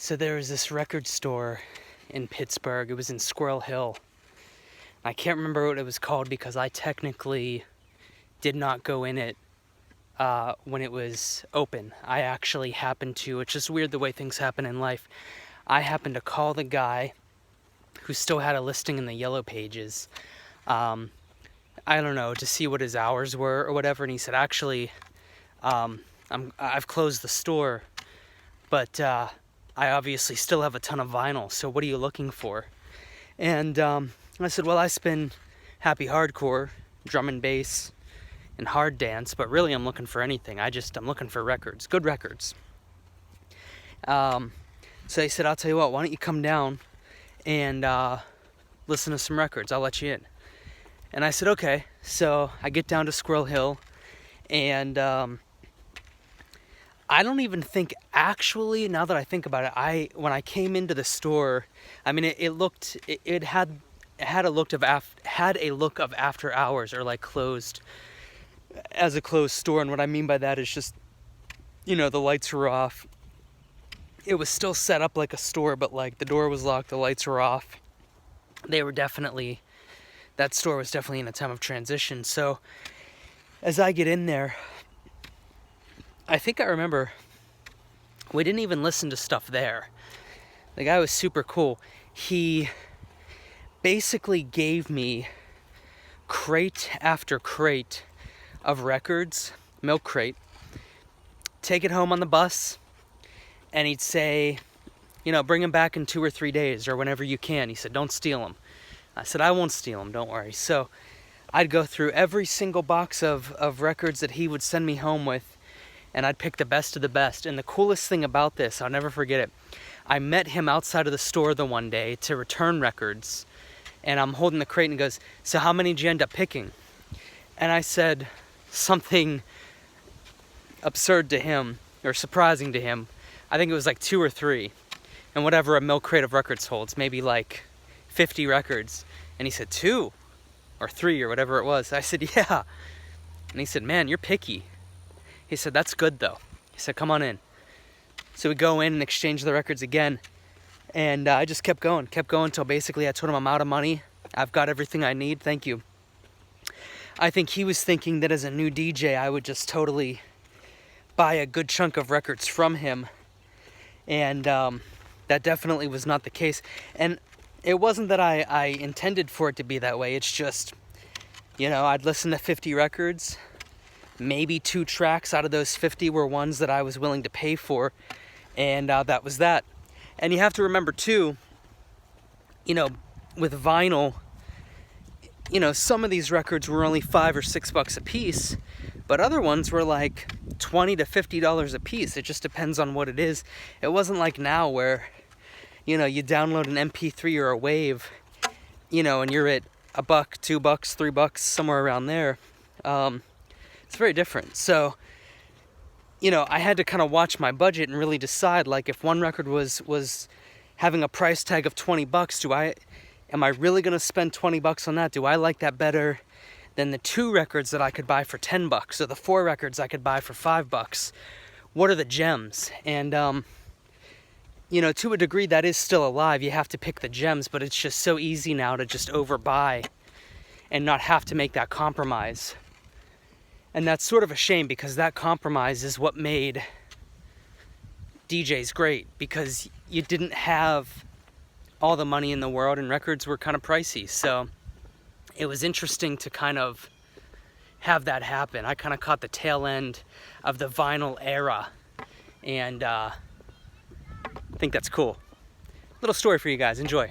So there was this record store in Pittsburgh. It was in Squirrel Hill. I can't remember what it was called because I technically did not go in it when it was open. I actually happened to, it's just weird the way things happen in life. I happened to call the guy who still had a listing in the yellow pages. I don't know, to see what his hours were or whatever. And he said, actually, I've closed the store, but I obviously still have a ton of vinyl. So what are you looking for? And I said, well, I spin happy hardcore, drum and bass, and hard dance, but really I'm looking for anything. I'm looking for records, good records. So he said, I'll tell you what, why don't you come down and listen to some records? I'll let you in. And I said, okay. So I get down to Squirrel Hill, and I don't even think, actually, now that I think about it, when I came into the store, I mean, it had a look of after hours, or like closed, as a closed store. And what I mean by that is just, the lights were off. It was still set up like a store, but like the door was locked, the lights were off. That store was definitely in a time of transition. So as I get in there, I think I remember we didn't even listen to stuff there. The guy was super cool. He basically gave me crate after crate of records, milk crate, take it home on the bus, and he'd say, bring them back in 2 or 3 days or whenever you can. He said, don't steal them. I said, I won't steal them, don't worry. So I'd go through every single box of records that he would send me home with, and I'd pick the best of the best. And the coolest thing about this, I'll never forget it, I met him outside of the store the one day to return records, and I'm holding the crate, and he goes, so how many did you end up picking? And I said something absurd to him, or surprising to him. I think it was like 2 or 3, and whatever a milk crate of records holds, maybe like 50 records. And he said, 2 or 3 or whatever it was. I said, yeah. And he said, man, you're picky. He said, that's good though. He said, come on in. So we go in and exchange the records again. And I just kept going until basically I told him I'm out of money. I've got everything I need. Thank you. I think he was thinking that as a new DJ, I would just totally buy a good chunk of records from him. And that definitely was not the case. And it wasn't that I intended for it to be that way. It's just, I'd listen to 50 records. Maybe 2 tracks out of those 50 were ones that I was willing to pay for. And that was that. And you have to remember too, with vinyl, some of these records were only $5 or $6 a piece, but other ones were like $20 to $50 a piece. It just depends on what it is. It wasn't like now where, you download an MP3 or a wave, and you're at $1, $2, $3, somewhere around there. It's very different. So, I had to kind of watch my budget and really decide, like, if one record was having a price tag of $20, am I really going to spend $20 on that? Do I like that better than the 2 records that I could buy for $10, or the 4 records I could buy for $5? What are the gems? And, to a degree that is still alive. You have to pick the gems, but it's just so easy now to just overbuy and not have to make that compromise. And that's sort of a shame, because that compromise is what made DJs great, because you didn't have all the money in the world and records were kind of pricey. So it was interesting to kind of have that happen. I kind of caught the tail end of the vinyl era, and I think that's cool. Little story for you guys. Enjoy.